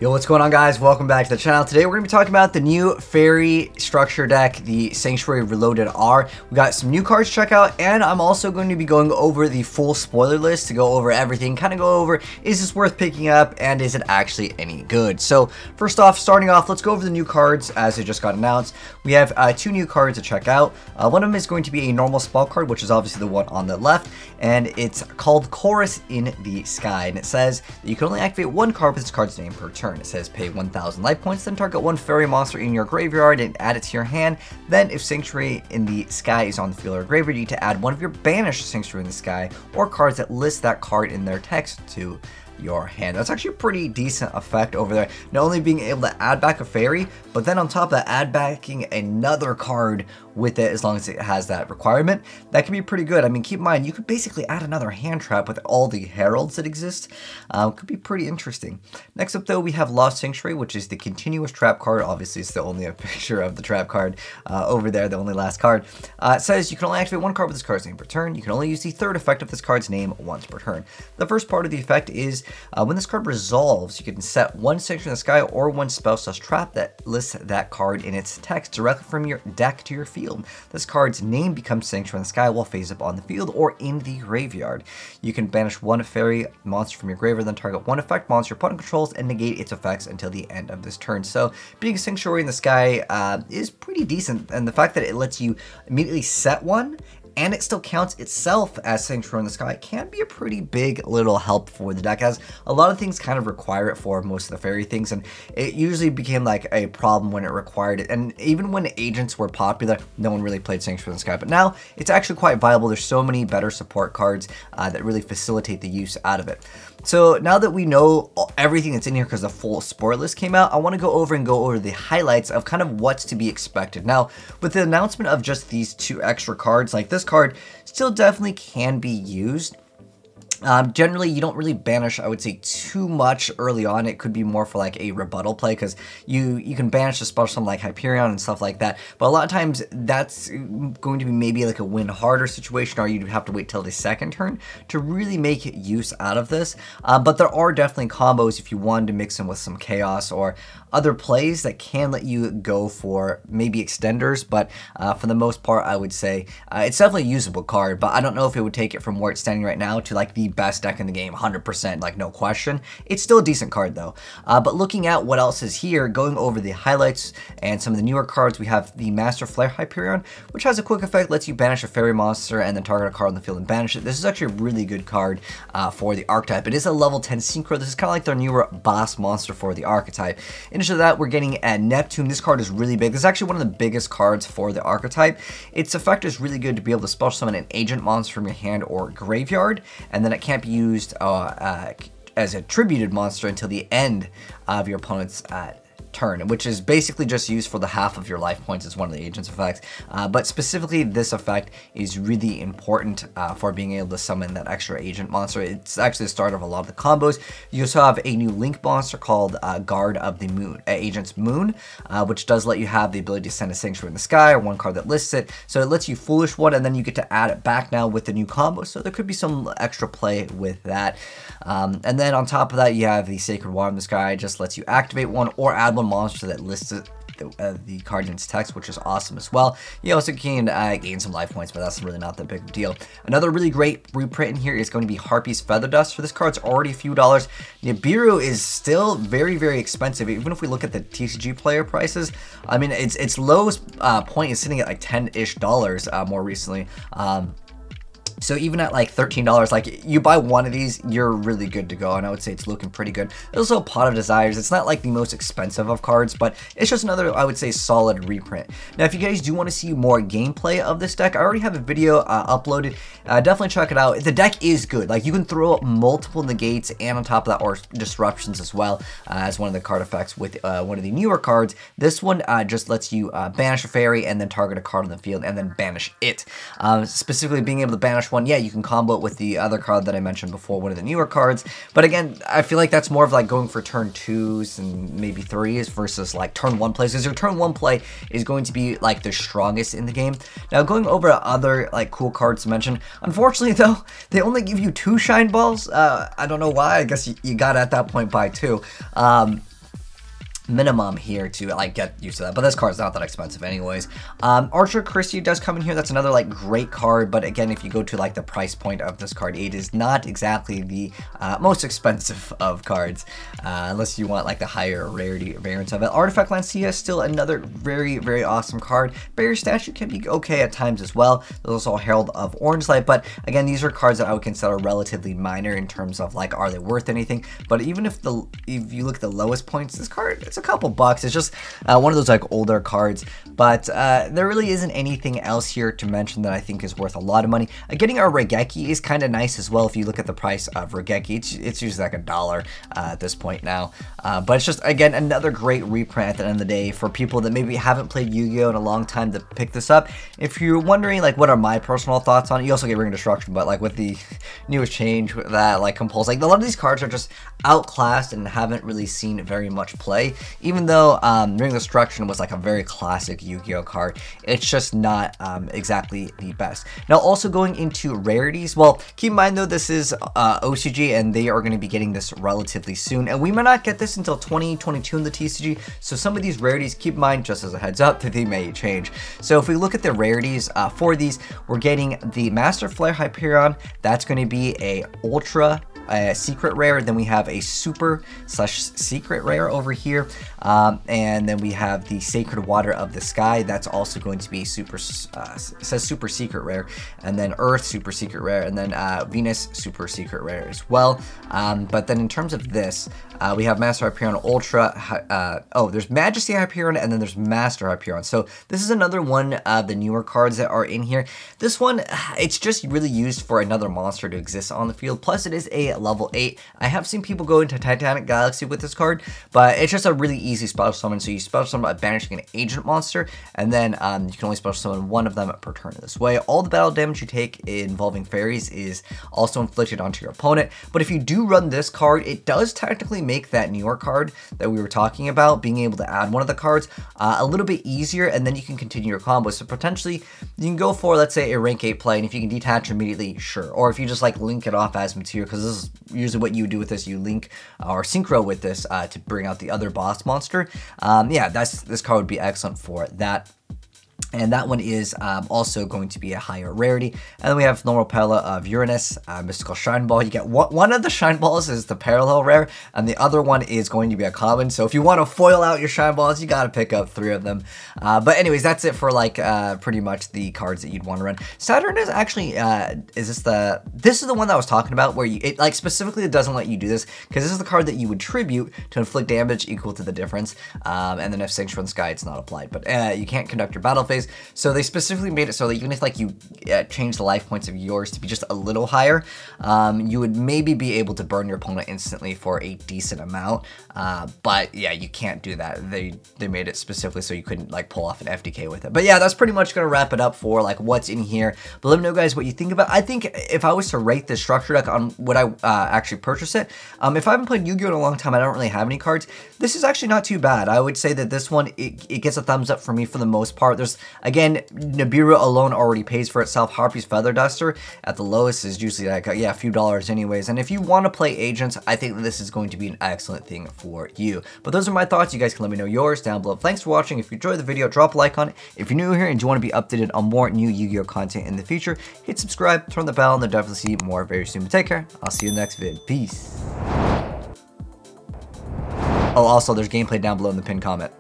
Yo, what's going on, guys? Welcome back to the channel. Today we're going to be talking about the new fairy structure deck, the Sanctuary Reloaded R. We got some new cards to check out, and I'm also going to be going over the full spoiler list to go over everything, kind of go over, is this worth picking up, and is it actually any good? So first off, starting off, let's go over the new cards as they just got announced. We have two new cards to check out. One of them is going to be a normal spell card, which is obviously the one on the left, and it's called Chorus in the Sky, and it says that you can only activate one card with this card's name per turn. It says pay 1,000 life points, then target one fairy monster in your graveyard and add it to your hand. Then if Sanctuary in the Sky is on the field or graveyard, you need to add one of your banished Sanctuary in the Sky or cards that list that card in their text to your hand. That's actually a pretty decent effect over there. Not only being able to add back a fairy, but then on top of that, add backing another card with it as long as it has that requirement. That can be pretty good. I mean, keep in mind, you could basically add another hand trap with all the heralds that exist. Could be pretty interesting. Next up, though, we have Lost Sanctuary, which is the continuous trap card. Obviously, it's the only picture of the trap card over there, the only last card. It says you can only activate one card with this card's name per turn. You can only use the third effect of this card's name once per turn. The first part of the effect is when this card resolves, you can set one Sanctuary in the Sky or one spell/trap that lists that card in its text directly from your deck to your field. This card's name becomes Sanctuary in the Sky while face up on the field or in the graveyard. You can banish one fairy monster from your graveyard, then target one effect monster your opponent controls and negate its effects until the end of this turn. So being Sanctuary in the Sky is pretty decent, and the fact that it lets you immediately set one and it still counts itself as Sanctuary in the Sky can be a pretty big little help for the deck, as a lot of things kind of require it for most of the fairy things, and it usually became like a problem when it required it. And even when agents were popular, no one really played Sanctuary in the Sky, but now it's actually quite viable. There's so many better support cards that really facilitate the use out of it. So now that we know everything that's in here because the full spoiler list came out, I want to go over the highlights of kind of what's to be expected. Now, with the announcement of just these two extra cards, like this card still definitely can be used. Generally, you don't really banish, I would say, too much early on. It could be more for like a rebuttal play, because you can banish a spell something like Hyperion and stuff like that. But a lot of times that's going to be maybe like a win harder situation, or you'd have to wait till the second turn to really make use out of this. But there are definitely combos if you wanted to mix in with some chaos or other plays that can let you go for maybe extenders. But for the most part, I would say it's definitely a usable card, but I don't know if it would take it from where it's standing right now to like the best deck in the game, 100%, like no question. It's still a decent card though. But looking at what else is here, going over the highlights and some of the newer cards, we have the Master Flare Hyperion, which has a quick effect, lets you banish a fairy monster and then target a card on the field and banish it. This is actually a really good card for the archetype. It is a level 10 synchro. This is kind of like their newer boss monster for the archetype. In addition to that, we're getting at Neptune. This card is really big. This is actually one of the biggest cards for the archetype. Its effect is really good to be able to spell summon an agent monster from your hand or graveyard, and then it can't be used as a tributed monster until the end of your opponent's turn, which is basically just used for the half of your life points as one of the agent's effects. But specifically, this effect is really important for being able to summon that extra agent monster. It's actually the start of a lot of the combos. You also have a new link monster called Guard of the Moon, Agent's Moon, which does let you have the ability to send a Sanctuary in the Sky or one card that lists it. So it lets you foolish one, and then you get to add it back now with the new combo. So there could be some extra play with that. And then on top of that, you have the Sacred Water in the Sky. It just lets you activate one or add one monster that lists it, the card in its text, which is awesome as well. You also can gain some life points, but that's really not that big of a deal. Another really great reprint in here is going to be Harpy's Feather Dust. For this card, it's already a few dollars. Nibiru is still very, very expensive. Even if we look at the TCG player prices, I mean, its lowest point is sitting at like $10-ish more recently. So even at like $13, like you buy one of these, you're really good to go, and I would say it's looking pretty good. There's also Pot of Desires. It's not like the most expensive of cards, but it's just another, I would say, solid reprint. Now, if you guys do want to see more gameplay of this deck, I already have a video uploaded. Definitely check it out. The deck is good. Like, you can throw up multiple negates, and on top of that, or disruptions as well, as one of the card effects with one of the newer cards. This one just lets you banish a fairy and then target a card on the field and then banish it. Specifically, being able to banish one, yeah, you can combo it with the other card that I mentioned before, one of the newer cards. But again, I feel like that's more of like going for turn 2s and maybe 3s versus like turn 1 plays, because your turn 1 play is going to be like the strongest in the game. Now, going over other like cool cards to mention, unfortunately though, they only give you 2 shine balls. I don't know why. I guess you got at that point by 2. minimum here to like get used to that, but this card's not that expensive anyways. Archer Christie does come in here. That's another like great card, but again, if you go to like the price point of this card, it is not exactly the most expensive of cards, unless you want like the higher rarity variants of it. Artifact Lancia is still another very awesome card. Barrier Statue can be okay at times as well. There's also Herald of Orange Light, but again, these are cards that I would consider relatively minor in terms of like, are they worth anything? But even if you look at the lowest points, this card, it's a couple bucks. It's just one of those like older cards, but there really isn't anything else here to mention that I think is worth a lot of money. Getting our Regeki is kind of nice as well. If you look at the price of Regeki, it's usually like $1 at this point now, but it's just, again, another great reprint at the end of the day for people that maybe haven't played Yu-Gi-Oh in a long time to pick this up. If you're wondering like what are my personal thoughts on it, you also get Ring of Destruction, but like with the newest change that like Compulse, like a lot of these cards are just outclassed and haven't really seen very much play. Even though Ring of Destruction was like a very classic Yu-Gi-Oh card, it's just not exactly the best. Now, also going into rarities, well, keep in mind though, this is OCG and they are going to be getting this relatively soon, and we might not get this until 2022 in the TCG, so some of these rarities, keep in mind, just as a heads up, that they may change. So if we look at the rarities for these, we're getting the Master Flare Hyperion. That's going to be a ultra secret rare. Then we have a super / secret rare over here, and then we have the Sacred Water of the Sky. That's also going to be super, says super secret rare, and then Earth super secret rare, and then Venus super secret rare as well. But then in terms of this, we have Master Hyperion Ultra. Oh, there's Majesty Hyperion, and then there's Master Hyperion. So this is another one of the newer cards that are in here. This one, it's just really used for another monster to exist on the field. Plus, it is a level 8. I have seen people go into Titanic Galaxy with this card, but it's just a really easy special summon. So you special summon by banishing an agent monster, and then you can only special summon one of them per turn this way. All the battle damage you take involving fairies is also inflicted onto your opponent. But if you do run this card, it does technically make that newer card that we were talking about, being able to add one of the cards, a little bit easier, and then you can continue your combo. So potentially you can go for, let's say, a rank 8 play, and if you can detach immediately, sure. Or if you just like link it off as material, because this is usually what you do with this, you link or synchro with this to bring out the other boss monster. Yeah, this card would be excellent for that. And that one is also going to be a higher rarity. And then we have normal Pella of Uranus, Mystical Shine Ball. You get one of the Shine Balls is the parallel rare, and the other one is going to be a common. So if you want to foil out your Shine Balls, you got to pick up 3 of them. But anyways, that's it for like pretty much the cards that you'd want to run. Saturn is actually, this is the one that I was talking about, where it like specifically doesn't let you do this, because this is the card that you would tribute to inflict damage equal to the difference. And then if Sanctuary in the Sky, it's not applied. But you can't conduct your battle phase. So they specifically made it so that even if like you change the life points of yours to be just a little higher, you would maybe be able to burn your opponent instantly for a decent amount. But yeah, you can't do that. They made it specifically so you couldn't like pull off an FDK with it. But yeah, that's pretty much gonna wrap it up for like what's in here. But let me know, guys, what you think about it. I think if I was to rate this structure deck on would I actually purchase it, if I haven't played Yu-Gi-Oh in a long time, I don't really have any cards, this is actually not too bad. I would say that this one, it gets a thumbs up for me for the most part. There's, again, Nibiru alone already pays for itself. Harpy's Feather Duster at the lowest is usually like, yeah, a few dollars anyways. And if you want to play agents, I think that this is going to be an excellent thing for you. But those are my thoughts. You guys can let me know yours down below. Thanks for watching. If you enjoyed the video, drop a like on it. If you're new here and you want to be updated on more new Yu-Gi-Oh content in the future, hit subscribe, turn the bell, and they'll definitely see more very soon. But take care. I'll see you in the next vid. Peace. Oh, also, there's gameplay down below in the pinned comment.